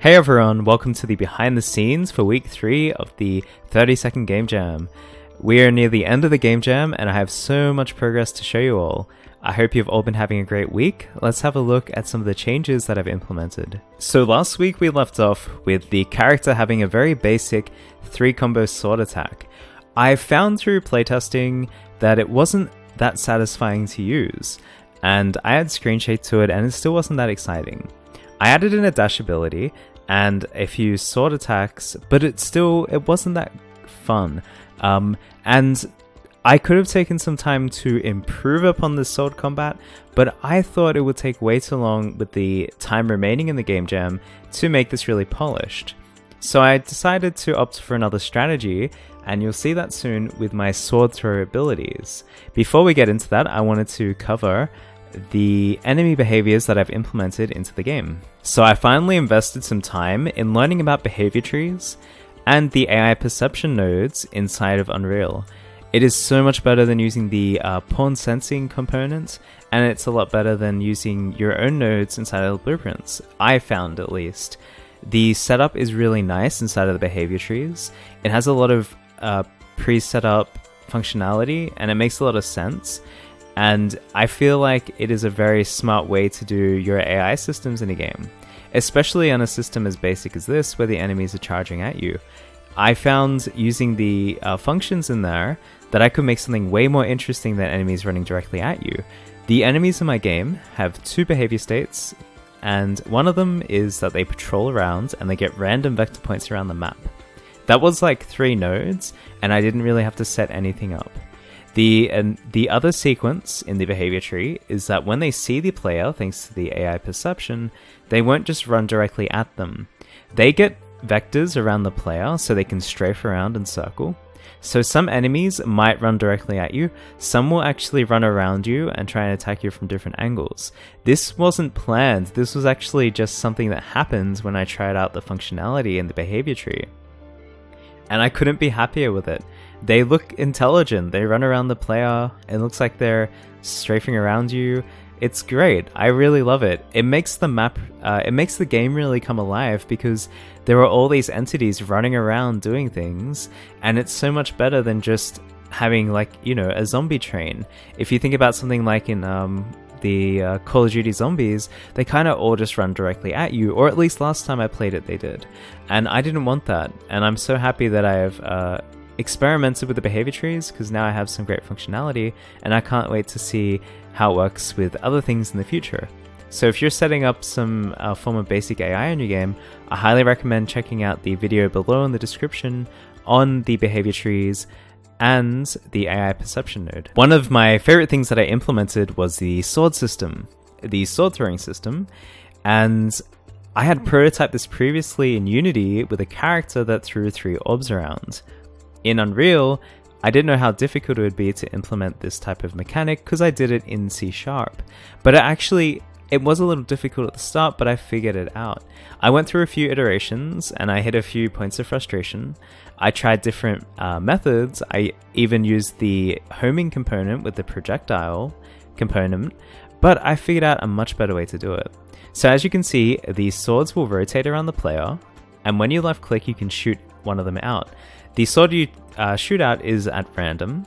Hey everyone, welcome to the behind the scenes for week 3 of the 30-second game jam. We are near the end of the game jam and I have so much progress to show you all. I hope you've all been having a great week. Let's have a look at some of the changes that I've implemented. So last week we left off with the character having a very basic 3-combo sword attack. I found through playtesting that it wasn't that satisfying to use, and I had screen shake to it and it still wasn't that exciting. I added in a dash ability and a few sword attacks, but it wasn't that fun. And I could have taken some time to improve upon the sword combat, but I thought it would take way too long with the time remaining in the game jam to make this really polished. So I decided to opt for another strategy, and you'll see that soon with my sword throw abilities. Before we get into that, I wanted to cover the enemy behaviors that I've implemented into the game. So I finally invested some time in learning about behavior trees and the AI perception nodes inside of Unreal. It is so much better than using the pawn sensing component, and it's a lot better than using your own nodes inside of the blueprints, I found at least. The setup is really nice inside of the behavior trees. It has a lot of pre-set up functionality and it makes a lot of sense. And I feel like it is a very smart way to do your AI systems in a game, especially on a system as basic as this, where the enemies are charging at you. I found using the functions in there that I could make something way more interesting than enemies running directly at you. The enemies in my game have 2 behavior states, and one of them is that they patrol around and they get random vector points around the map. That was like 3 nodes, and I didn't really have to set anything up. The other sequence in the behavior tree is that when they see the player, thanks to the AI perception, they won't just run directly at them. They get vectors around the player so they can strafe around and circle. So some enemies might run directly at you, some will actually run around you and try and attack you from different angles. This wasn't planned, this was actually just something that happened when I tried out the functionality in the behavior tree. And I couldn't be happier with it. They look intelligent, they run around the player, it looks like they're strafing around you. It's great, I really love it. It makes the map, it makes the game really come alive because there are all these entities running around doing things, and it's so much better than just having a zombie train. If you think about something like in the Call of Duty zombies, they kind of all just run directly at you, or at least last time I played it they did. And I didn't want that, and I'm so happy that I have experimented with the behavior trees, because now I have some great functionality, and I can't wait to see how it works with other things in the future. So if you're setting up some form of basic AI in your game, I highly recommend checking out the video below in the description on the behavior trees and the AI perception node. One of my favorite things that I implemented was the sword system, the sword throwing system, and I had prototyped this previously in Unity with a character that threw 3 orbs around. In Unreal, I didn't know how difficult it would be to implement this type of mechanic because I did it in C#, but it was a little difficult at the start, but I figured it out. I went through a few iterations and I hit a few points of frustration. I tried different methods. I even used the homing component with the projectile component, but I figured out a much better way to do it. So as you can see, the swords will rotate around the player, and when you left click, you can shoot one of them out. The sword you shoot out is at random,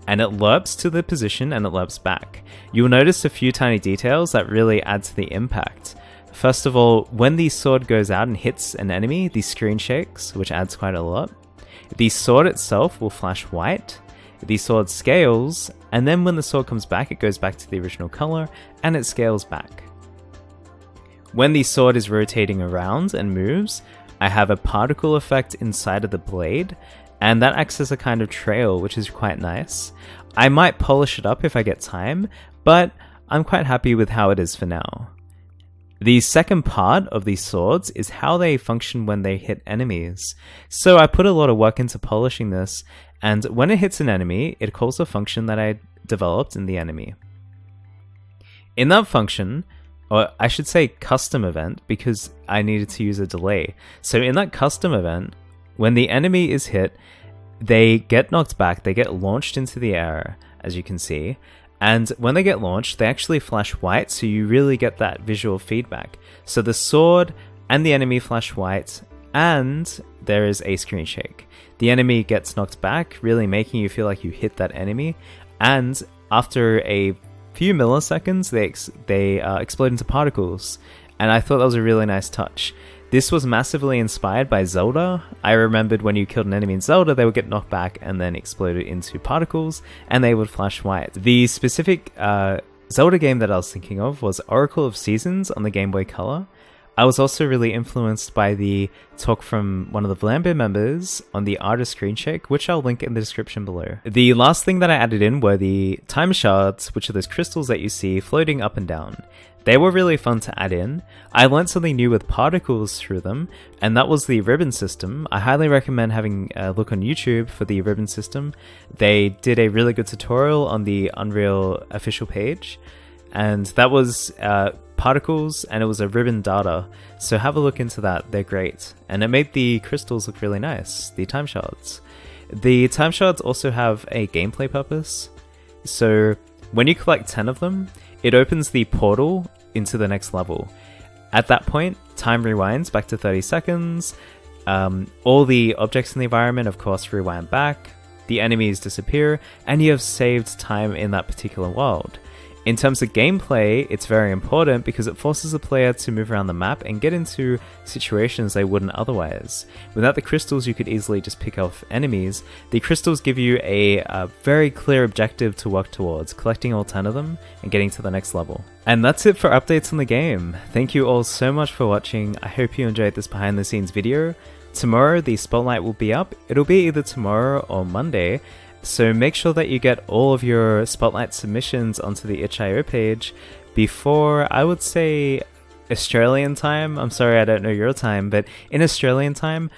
and it lerps to the position and it lerps back. You'll notice a few tiny details that really add to the impact. First of all, when the sword goes out and hits an enemy, the screen shakes, which adds quite a lot. The sword itself will flash white, the sword scales, and then when the sword comes back, it goes back to the original color and it scales back. When the sword is rotating around and moves, I have a particle effect inside of the blade, and that acts as a kind of trail, which is quite nice. I might polish it up if I get time, but I'm quite happy with how it is for now. The second part of these swords is how they function when they hit enemies. So I put a lot of work into polishing this, and when it hits an enemy, it calls a function that I developed in the enemy. In that function, or I should say custom event, because I needed to use a delay. So in that custom event, when the enemy is hit, they get knocked back, they get launched into the air, as you can see, and when they get launched, they actually flash white, so you really get that visual feedback. So the sword and the enemy flash white, and there is a screen shake. The enemy gets knocked back, really making you feel like you hit that enemy, and after a few milliseconds they explode into particles, and I thought that was a really nice touch. This was massively inspired by Zelda. I remembered when you killed an enemy in Zelda, they would get knocked back and then exploded into particles, and they would flash white. The specific Zelda game that I was thinking of was Oracle of Seasons on the Game Boy Color. I was also really influenced by the talk from one of the Vlambeer members on the artist screen shake, which I'll link in the description below. The last thing that I added in were the time shards, which are those crystals that you see floating up and down. They were really fun to add in. I learned something new with particles through them, and that was the ribbon system. I highly recommend having a look on YouTube for the ribbon system. They did a really good tutorial on the Unreal official page, and that was particles, and it was a ribbon data, so have a look into that. They're great, and it made the crystals look really nice, the time shards. The time shards also have a gameplay purpose, so when you collect 10 of them, it opens the portal into the next level. At that point, time rewinds back to 30 seconds, all the objects in the environment of course rewind back, the enemies disappear, and you have saved time in that particular world. In terms of gameplay, it's very important because it forces the player to move around the map and get into situations they wouldn't otherwise. Without the crystals, you could easily just pick off enemies. The crystals give you a very clear objective to work towards, collecting all 10 of them and getting to the next level. And that's it for updates on the game. Thank you all so much for watching. I hope you enjoyed this behind the scenes video. Tomorrow, the spotlight will be up. It'll be either tomorrow or Monday. So make sure that you get all of your Spotlight submissions onto the itch.io page before, I would say, Australian time. I'm sorry, I don't know your time, but in Australian time,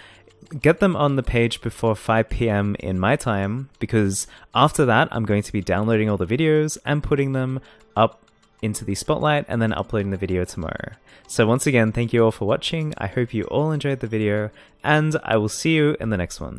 get them on the page before 5 PM in my time, because after that, I'm going to be downloading all the videos and putting them up into the Spotlight and then uploading the video tomorrow. So once again, thank you all for watching. I hope you all enjoyed the video, and I will see you in the next one.